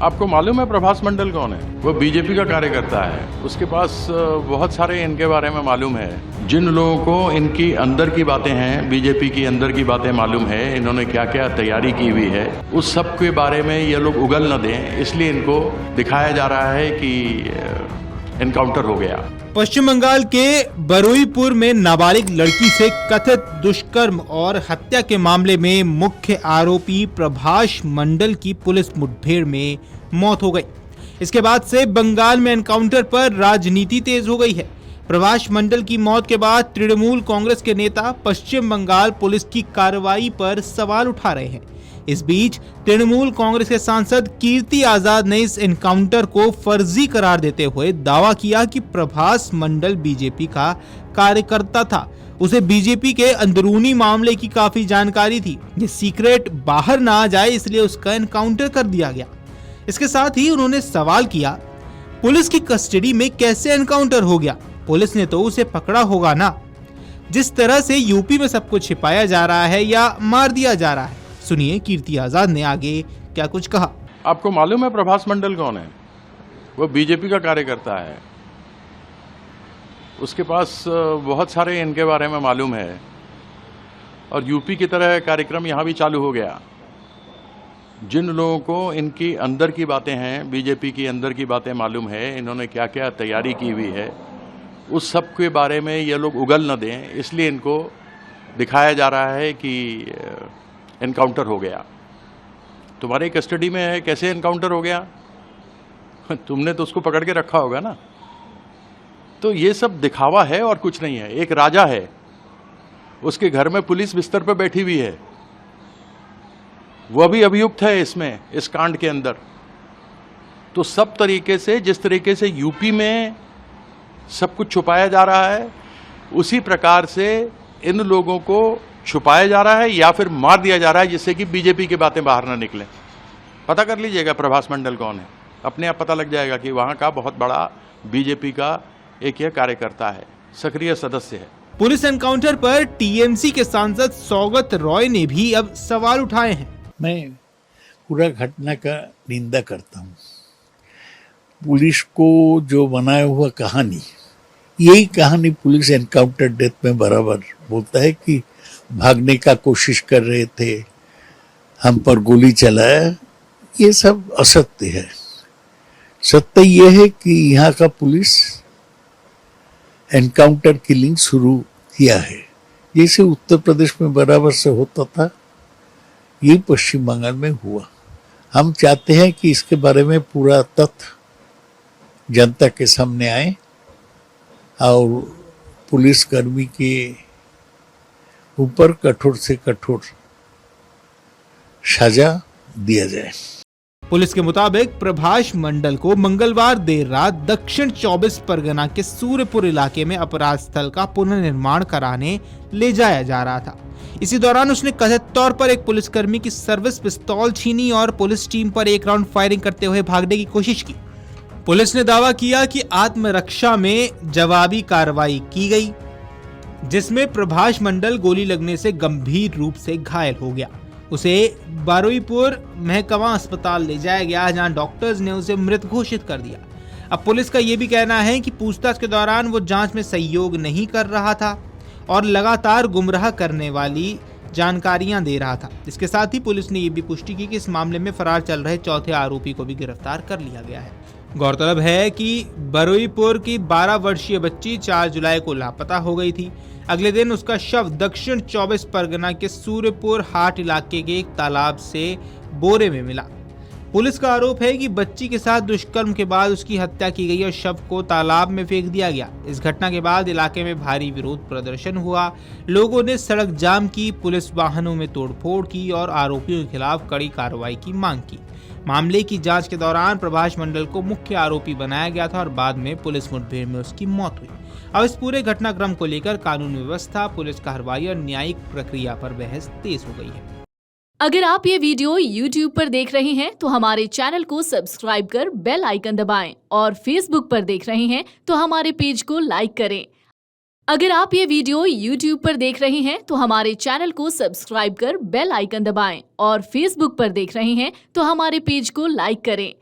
आपको मालूम है प्रभास मंडल कौन है? वो बीजेपी का कार्यकर्ता है। उसके पास बहुत सारे इनके बारे में मालूम है। जिन लोगों को इनकी अंदर की बातें हैं, बीजेपी की अंदर की बातें मालूम है, इन्होंने क्या क्या तैयारी की हुई है, उस सब के बारे में ये लोग उगल न दें, इसलिए इनको दिखाया जा रहा है कि एनकाउंटर हो गया। पश्चिम बंगाल के बरुईपुर में नाबालिग लड़की से कथित दुष्कर्म और हत्या के मामले में मुख्य आरोपी प्रभास मंडल की पुलिस मुठभेड़ में मौत हो गई। इसके बाद से बंगाल में एनकाउंटर पर राजनीति तेज हो गई है। प्रभास मंडल की मौत के बाद तृणमूल कांग्रेस के नेता पश्चिम बंगाल पुलिस की कार्रवाई पर सवाल उठा रहे हैं। इस बीच तृणमूल कांग्रेस के सांसद कीर्ति आजाद ने इस एनकाउंटर को फर्जी करार देते हुए दावा किया कि प्रभास मंडल बीजेपी का कार्यकर्ता था। उसे बीजेपी के अंदरूनी मामले की काफी जानकारी थी। ये सीक्रेट बाहर ना आ जाए इसलिए उसका एनकाउंटर कर दिया गया। इसके साथ ही उन्होंने सवाल किया, पुलिस की कस्टडी में कैसे एनकाउंटर हो गया? पुलिस ने तो उसे पकड़ा होगा ना। जिस तरह से यूपी में सब कुछ छिपाया जा रहा है या मार दिया जा रहा है। सुनिए कीर्ति आजाद ने आगे क्या कुछ कहा। आपको मालूम है प्रभास मंडल कौन है? वो बीजेपी का कार्यकर्ता है। उसके पास बहुत सारे इनके बारे में मालूम है और यूपी की तरह कार्यक्रम यहाँ भी चालू हो गया। जिन लोगों को इनकी अंदर की बातें हैं, बीजेपी की अंदर की बातें मालूम है, इन्होंने क्या क्या तैयारी की हुई है, उस सब के बारे में ये लोग उगल न दें, इसलिए इनको दिखाया जा रहा है कि एनकाउंटर हो गया। तुम्हारे कस्टडी में है, कैसे एनकाउंटर हो गया? तुमने तो उसको पकड़ के रखा होगा ना। तो ये सब दिखावा है और कुछ नहीं है। एक राजा है, उसके घर में पुलिस बिस्तर पर बैठी हुई है, वह भी अभियुक्त है इसमें, इस कांड के अंदर। तो सब तरीके से, जिस तरीके से यूपी में सब कुछ छुपाया जा रहा है, उसी प्रकार से इन लोगों को छुपाया जा रहा है या फिर मार दिया जा रहा है, जिससे कि बीजेपी की बातें बाहर ना निकलें। पता कर लीजिएगा प्रभास मंडल कौन है, अपने आप पता लग जाएगा कि वहां का बहुत बड़ा बीजेपी का एक यह कार्यकर्ता है, सक्रिय सदस्य है। पुलिस एनकाउंटर पर टीएमसी के सांसद सौगत रॉय ने भी अब सवाल उठाए हैं। मैं पूरा घटना का निंदा करता हूँ। पुलिस को जो बनाया हुआ कहानी, यही कहानी पुलिस एनकाउंटर डेथ में बराबर बोलता है कि भागने का कोशिश कर रहे थे, हम पर गोली चलाया। ये सब असत्य है। सत्य यह है कि यहाँ का पुलिस एनकाउंटर किलिंग शुरू किया है, जैसे उत्तर प्रदेश में बराबर से होता था, ये पश्चिम बंगाल में हुआ। हम चाहते हैं कि इसके बारे में पूरा तथ्य जनता के सामने आए और पुलिसकर्मी के ऊपर कठोर से कठोर सजा दिया जाए। पुलिस के मुताबिक प्रभास मंडल को मंगलवार देर रात दक्षिण 24 परगना के सूर्यपुर इलाके में अपराध स्थल का पुनर्निर्माण कराने ले जाया जा रहा था। इसी दौरान उसने कथित तौर पर एक पुलिसकर्मी की सर्विस पिस्तौल छीनी और पुलिस टीम पर एक राउंड फायरिंग करते हुए भागने की कोशिश की। पुलिस ने दावा किया कि आत्मरक्षा में जवाबी कार्रवाई की गई, जिसमें प्रभास मंडल गोली लगने से गंभीर रूप से घायल हो गया। उसे बरुईपुर महकमा अस्पताल ले जाया गया, जहां डॉक्टर्स ने उसे मृत घोषित कर दिया। अब पुलिस का यह भी कहना है कि पूछताछ के दौरान वो जांच में सहयोग नहीं कर रहा था और लगातार गुमराह करने वाली जानकारियां दे रहा था। इसके साथ ही पुलिस ने यह भी पुष्टि की कि इस मामले में फरार चल रहे चौथे आरोपी को भी गिरफ्तार कर लिया गया है। गौरतलब है कि बरुईपुर की 12 वर्षीय बच्ची 4 जुलाई को लापता हो गई थी। अगले दिन उसका शव दक्षिण 24 परगना के सूर्यपुर हाट इलाके के एक तालाब से बोरे में मिला। पुलिस का आरोप है कि बच्ची के साथ दुष्कर्म के बाद उसकी हत्या की गई और शव को तालाब में फेंक दिया गया। इस घटना के बाद इलाके में भारी विरोध प्रदर्शन हुआ। लोगों ने सड़क जाम की, पुलिस वाहनों में तोड़फोड़ की और आरोपियों के खिलाफ कड़ी कार्रवाई की मांग की। मामले की जांच के दौरान प्रभास मंडल को मुख्य आरोपी बनाया गया था और बाद में पुलिस मुठभेड़ में उसकी मौत हुई। अब इस पूरे घटनाक्रम को लेकर कानून व्यवस्था, पुलिस कार्रवाई और न्यायिक प्रक्रिया पर बहस तेज हो गई है। अगर आप ये वीडियो YouTube पर देख रहे हैं तो हमारे चैनल को सब्सक्राइब कर बेल आइकन दबाएं और Facebook पर देख रहे हैं तो हमारे पेज को लाइक करें। अगर आप ये वीडियो YouTube पर देख रहे हैं तो हमारे चैनल को सब्सक्राइब कर बेल आइकन दबाएं और Facebook पर देख रहे हैं तो हमारे पेज को लाइक करें।